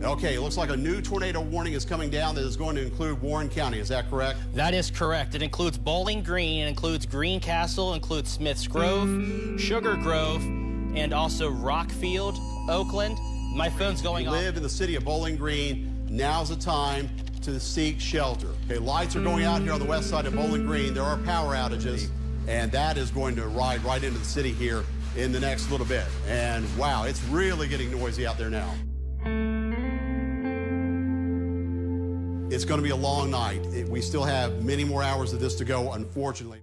Okay, it looks like a new tornado warning is coming down that is going to include Warren County. Is that correct? That is correct. It includes Bowling Green, it includes Greencastle, includes Smiths Grove, Sugar Grove, and also Rockfield, Oakland. My phone's going off. If you live in the city of Bowling Green, now's the time to seek shelter. Okay, lights are going out here on the west side of Bowling Green. There are power outages, and that is going to ride right into the city here in the next little bit. And wow, it's really getting noisy out there now. It's going to be a long night. We still have many more hours of this to go, unfortunately.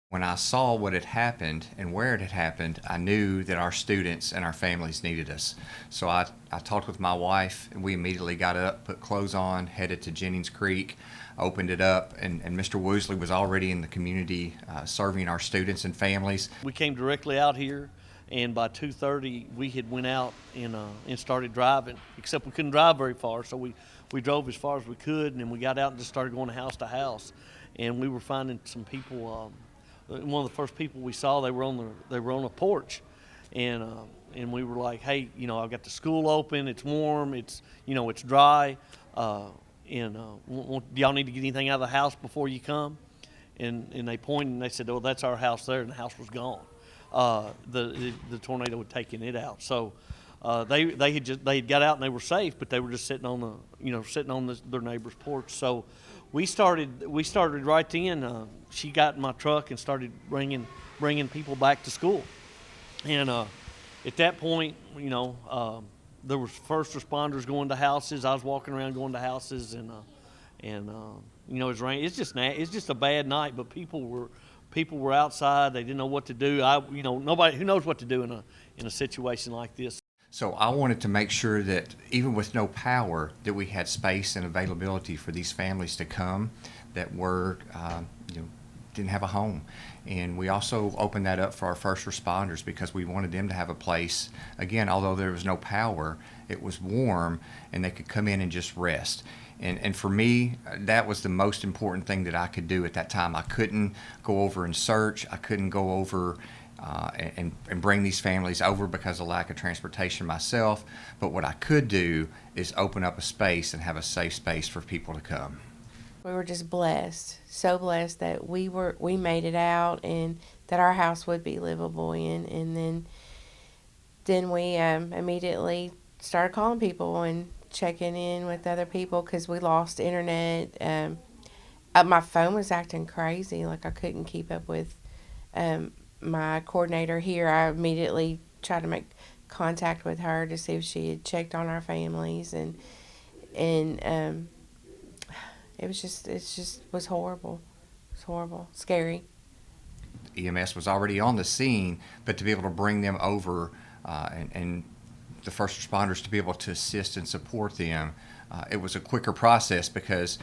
When I saw what had happened and where it had happened, I knew that our students and our families needed us. So I talked with my wife, and we immediately got up, put clothes on, headed to Jennings Creek, opened it up, and Mr. Woosley was already in the community serving our students and families. We came directly out here, and by 2:30 we had went out and started driving, except we couldn't drive very far, so we drove as far as we could, and then we got out and just started going house to house. And we were finding some people, one of the first people we saw, they were on a porch, and we were like, hey, I've got the school open, it's warm, it's dry, and do y'all need to get anything out of the house before you come? And they pointed and they said, oh, that's our house there, and the house was gone. The tornado had taken it out. So they had got out and they were safe, but they were just sitting on their neighbor's porch. So we started right then. She got in my truck and started bringing people back to school. And at that point, there was first responders going to houses. I was walking around going to houses, and it's rain. It's just a bad night. But people were outside. They didn't know what to do. Nobody who knows what to do in a situation like this. So I wanted to make sure that even with no power, that we had space and availability for these families to come that were, didn't have a home. And we also opened that up for our first responders because we wanted them to have a place. Again, although there was no power, it was warm and they could come in and just rest. And for me, that was the most important thing that I could do at that time. I couldn't go over and search. I couldn't go over and bring these families over because of lack of transportation myself. But what I could do is open up a space and have a safe space for people to come. We were just blessed, so blessed that we made it out and that our house would be livable in. And then we immediately started calling people and checking in with other people because we lost internet. My phone was acting crazy, like I couldn't keep up with my coordinator here. I immediately tried to make contact with her to see if she had checked on our families, and it was horrible. It was horrible, scary. EMS was already on the scene, but to be able to bring them over and the first responders to be able to assist and support them, it was a quicker process because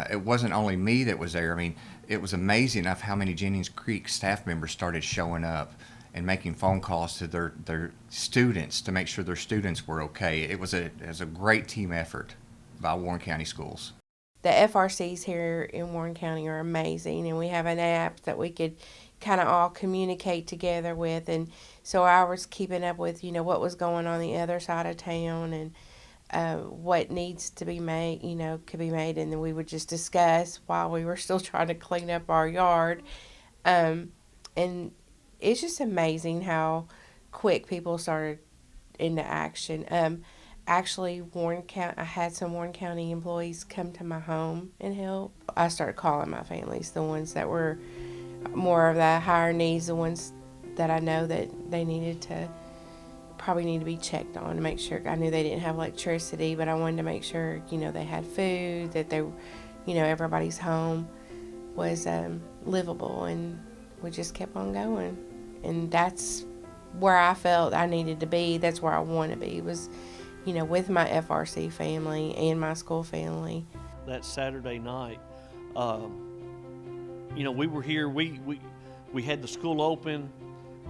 it wasn't only me that was there. I mean, it was amazing enough how many Jennings Creek staff members started showing up and making phone calls to their students to make sure their students were okay. It was a great team effort by Warren County Schools. The FRCs here in Warren County are amazing, and we have an app that we could kind of all communicate together with, and so I was keeping up with what was going on the other side of town and what needs to be made, could be made, and then we would just discuss while we were still trying to clean up our yard, and it's just amazing how quick people started into action. Actually, I had some Warren County employees come to my home and help. I started calling my families, the ones that were more of the higher needs, the ones that I know that they probably need to be checked on to make sure. I knew they didn't have electricity, but I wanted to make sure, they had food, that they, everybody's home was livable, and we just kept on going. And that's where I felt I needed to be. That's where I want to be, was with my FRC family and my school family. That Saturday night, we were here. We had the school open.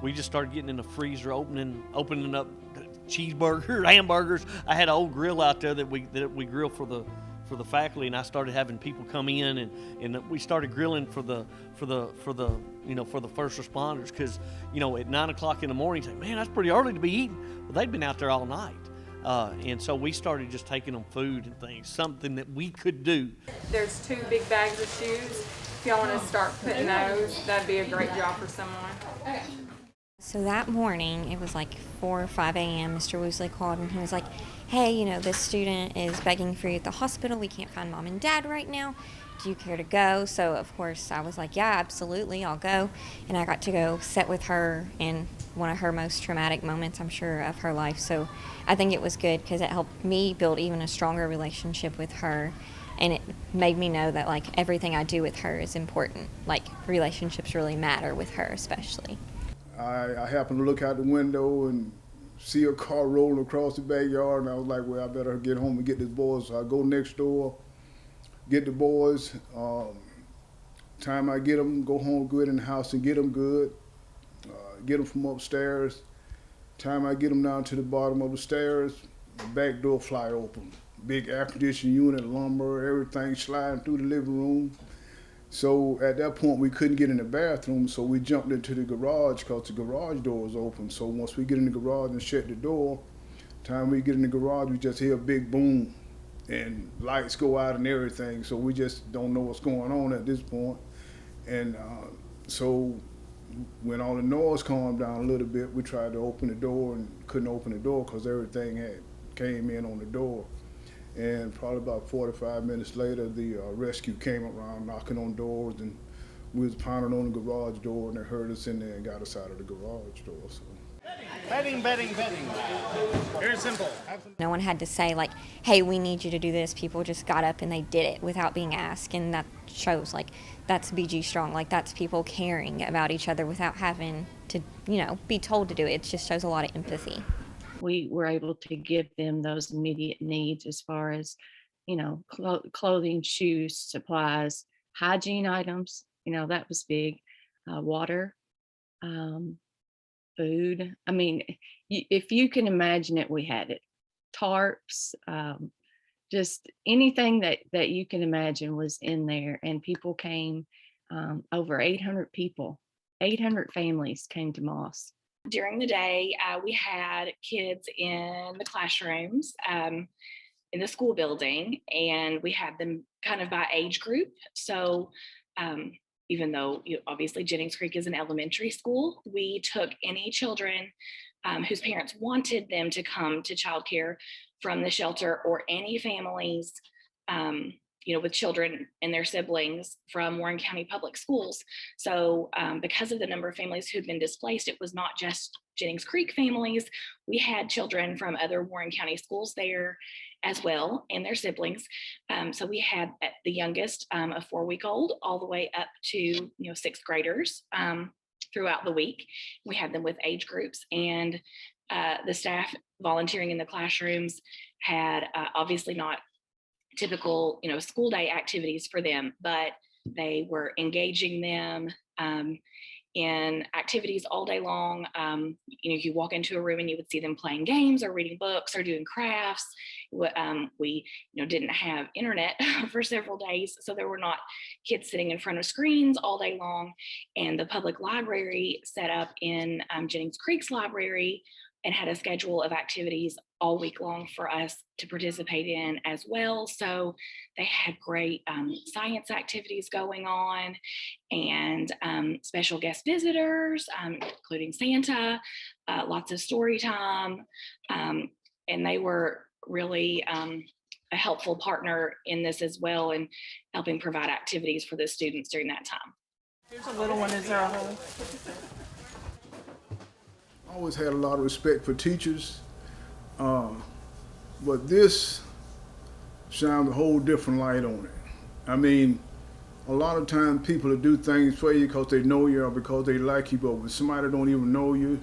We just started getting in the freezer, opening up cheeseburgers, hamburgers. I had an old grill out there that we grill for the for the faculty, and I started having people come in, and we started grilling for the first responders, because at 9 o'clock in the morning, you say, man, that's pretty early to be eating. Well, they'd been out there all night. And so we started just taking them food and things, something that we could do. There's 2 big bags of shoes. If y'all want to start putting those, that'd be a great job for someone. So that morning, it was like 4 or 5 a.m., Mr. Woosley called and he was like, hey, this student is begging for you at the hospital. We can't find mom and dad right now. Do you care to go? So, of course, I was like, yeah, absolutely, I'll go. And I got to go sit with her in one of her most traumatic moments, I'm sure, of her life. So I think it was good because it helped me build even a stronger relationship with her. And it made me know that, like, everything I do with her is important. Like, relationships really matter with her especially. I happened to look out the window and see a car rolling across the backyard, and I was like, well, I better get home and get this boys. So I go next door, get the boys. Time I get them, go home good in the house and get them good. Get them from upstairs. Time I get them down to the bottom of the stairs, the back door fly open. Big air conditioning unit, lumber, everything sliding through the living room. So at that point, we couldn't get in the bathroom, so we jumped into the garage because the garage door was open. So once we get in the garage and shut the door, time we get in the garage, we just hear a big boom and lights go out and everything. So we just don't know what's going on at this point. And so when all the noise calmed down a little bit, we tried to open the door and couldn't open the door because everything had came in on the door. And probably about 45 minutes later, the rescue came around knocking on doors, and we was pounding on the garage door, and they heard us in there and got us out of the garage door. So. Betting. Very simple. No one had to say, like, hey, we need you to do this. People just got up and they did it without being asked, and that shows, like, that's BG Strong. Like, that's people caring about each other without having to, be told to do it. It just shows a lot of empathy. We were able to give them those immediate needs as far as, clothing, shoes, supplies, hygiene items, that was big, water, food. I mean, if you can imagine it, we had it. Tarps, just anything that you can imagine was in there. And people came, over 800 people, 800 families came to Moss. During the day, we had kids in the classrooms in the school building, and we had them kind of by age group. So even though obviously Jennings Creek is an elementary school, we took any children whose parents wanted them to come to childcare from the shelter, or any families with children and their siblings from Warren County Public Schools. So because of the number of families who'd been displaced, it was not just Jennings Creek families. We had children from other Warren County schools there as well, and their siblings. So we had at the youngest a 4-week-old all the way up to 6th graders throughout the week. We had them with age groups, and the staff volunteering in the classrooms had obviously not typical school day activities for them, but they were engaging them in activities all day long. You walk into a room and you would see them playing games or reading books or doing crafts. We didn't have internet for several days, so there were not kids sitting in front of screens all day long. And the public library set up in Jennings Creek's library and had a schedule of activities all week long for us to participate in as well. So they had great science activities going on, and special guest visitors, including Santa, lots of story time. And they were really a helpful partner in this as well, and helping provide activities for the students during that time. Here's a little one. Is there a hole? I always had a lot of respect for teachers, but this shined a whole different light on it. I mean, a lot of times people will do things for you because they know you or because they like you, but when somebody don't even know you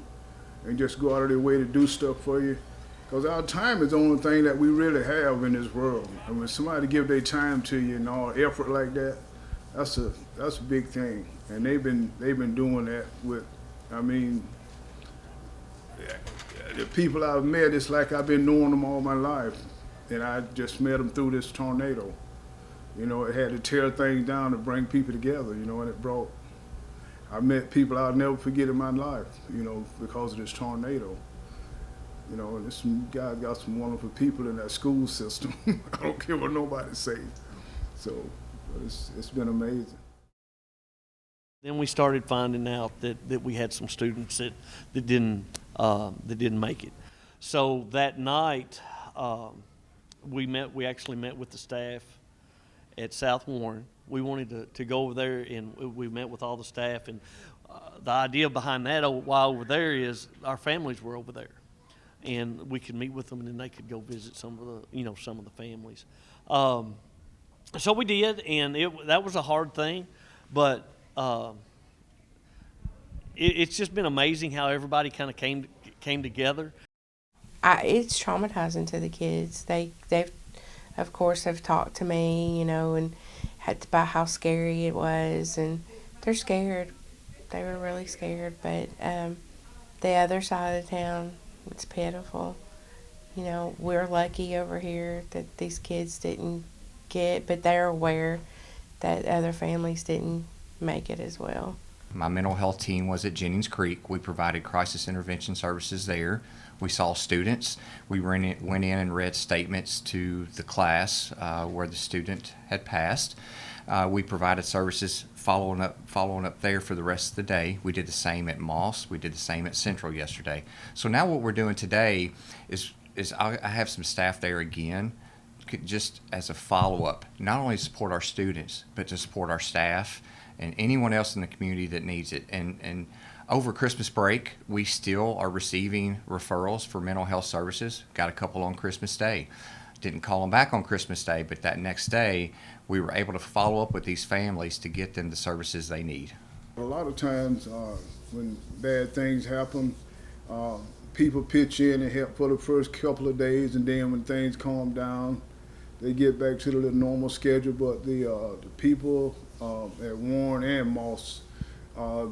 and just go out of their way to do stuff for you, because our time is the only thing that we really have in this world. And when somebody give their time to you and all effort like that, that's a big thing. And they've been doing that with, the people I've met, it's like I've been knowing them all my life. and I just met them through this tornado. You know, it had to tear things down to bring people together, you know, and I met people I'll never forget in my life, you know, because of this tornado. You know, and this guy got some wonderful people in that school system. I don't care what nobody says. So it's been amazing. Then we started finding out that we had some students that didn't make it. So that night, we actually met with the staff at South Warren. We wanted to go over there, and we met with all the staff. And the idea behind that while over there is our families were over there, and we could meet with them, and then they could go visit some of the families. So we did, and that was a hard thing, but it's just been amazing how everybody kind of came together. It's traumatizing to the kids. They of course have talked to me, you know, and about how scary it was, and they're scared. They were really scared, but the other side of town, it's pitiful. You know, we're lucky over here that these kids didn't get, but they're aware that other families didn't make it as well. My mental health team was at Jennings Creek. We provided crisis intervention services there. We saw students. We went in and read statements to the class where the student had passed. We provided services following up there for the rest of the day. We did the same at Moss. We did the same at Central yesterday. So now what we're doing today is I have some staff there again, just as a follow-up, not only to support our students, but to support our staff and anyone else in the community that needs it. And over Christmas break, we still are receiving referrals for mental health services. Got a couple on Christmas Day. Didn't call them back on Christmas Day, but that next day, we were able to follow up with these families to get them the services they need. A lot of times when bad things happen, people pitch in and help for the first couple of days, and then when things calm down, they get back to the normal schedule. But the people at Warren and Moss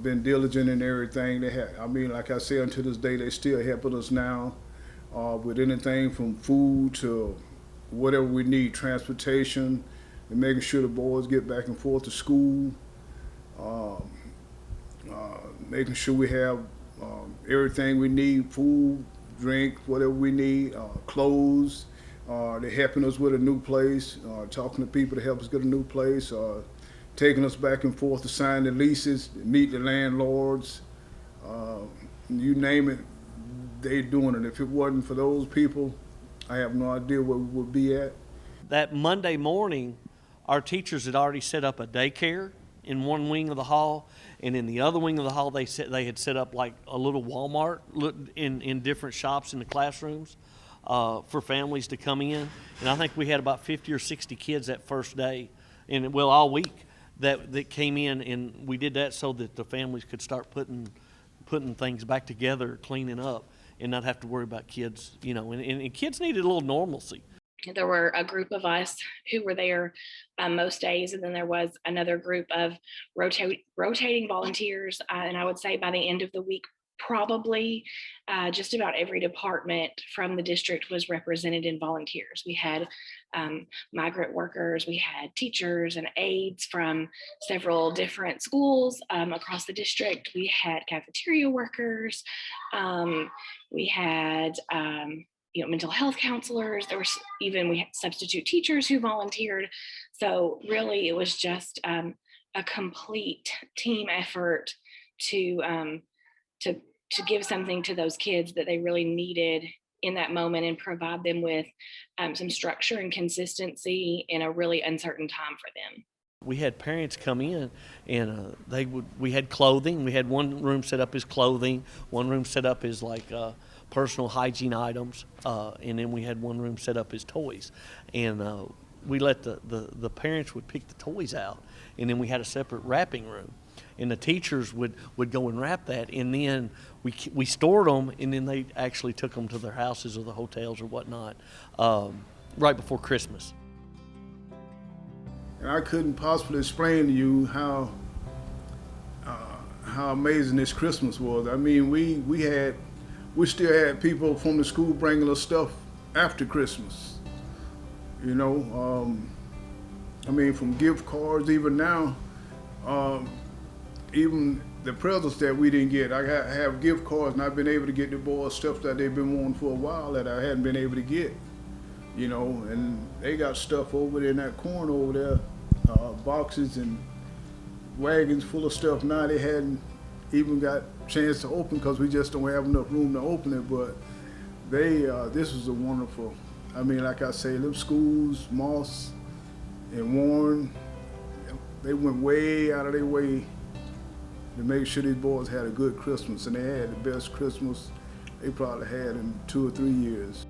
been diligent in everything they have. I mean, like I say, until this day, they still helping us now with anything from food to whatever we need, transportation, and making sure the boys get back and forth to school, making sure we have everything we need, food, drink, whatever we need, clothes. They're helping us with a new place, talking to people to help us get a new place, taking us back and forth to sign the leases, meet the landlords, you name it, they're doing it. If it wasn't for those people, I have no idea where we would be at. That Monday morning, our teachers had already set up a daycare in one wing of the hall, and in the other wing of the hall, they had set up like a little Walmart in different shops in the classrooms for families to come in. And I think we had about 50 or 60 kids that first day, and all week that came in, and we did that so that the families could start putting things back together, cleaning up, and not have to worry about kids, you know, and kids needed a little normalcy. There were a group of us who were there most days, and then there was another group of rotating volunteers. And I would say by the end of the week, probably just about every department from the district was represented in volunteers. We had migrant workers, we had teachers and aides from several different schools across the district. We had cafeteria workers. We had mental health counselors. We had substitute teachers who volunteered. So really it was just a complete team effort to give something to those kids that they really needed in that moment and provide them with some structure and consistency in a really uncertain time for them. We had parents come in, and we had clothing. We had one room set up as clothing, one room set up as like personal hygiene items, and then we had one room set up as toys. And we let the parents would pick the toys out, and then we had a separate wrapping room. And the teachers would go and wrap that, and then we stored them, and then they actually took them to their houses or the hotels or whatnot right before Christmas. And I couldn't possibly explain to you how amazing this Christmas was. I mean, we still had people from the school bringing us stuff after Christmas. You know, I mean, from gift cards, even now, even the presents that we didn't get, I have gift cards, and I've been able to get the boys stuff that they've been wanting for a while that I hadn't been able to get. You know, and they got stuff over there in that corner over there, boxes and wagons full of stuff now they hadn't even got a chance to open because we just don't have enough room to open it. But they, this was a wonderful, I mean, like I say, them schools, Moss and Warren, they went way out of their way to make sure these boys had a good Christmas, and they had the best Christmas they probably had in 2 or 3 years.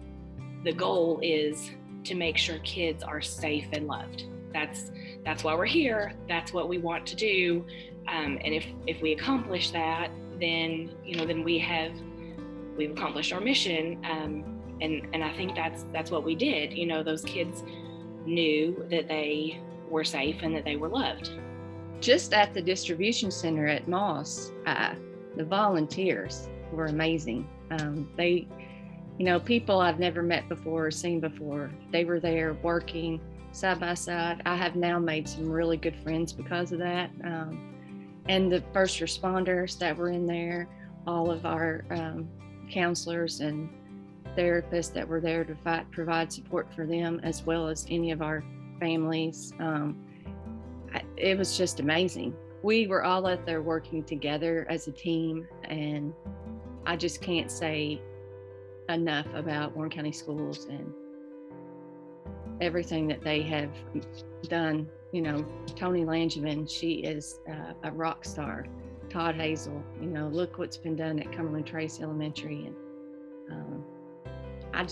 The goal is to make sure kids are safe and loved. That's why we're here. That's what we want to do. And if we accomplish that, then then we've accomplished our mission. And I think that's what we did. Those kids knew that they were safe and that they were loved. Just at the distribution center at Moss, the volunteers were amazing. They, people I've never met before or seen before, they were there working side by side. I have now made some really good friends because of that. And the first responders that were in there, all of our counselors and therapists that were there to provide support for them, as well as any of our families. It was just amazing. We were all out there working together as a team, and I just can't say enough about Warren County Schools and everything that they have done. Tony Langevin, she is a rock star. Todd Hazel, look what's been done at Cumberland Trace Elementary. And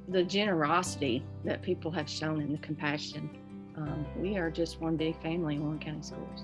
the generosity that people have shown and the compassion. We are just one big family in Warren County Schools.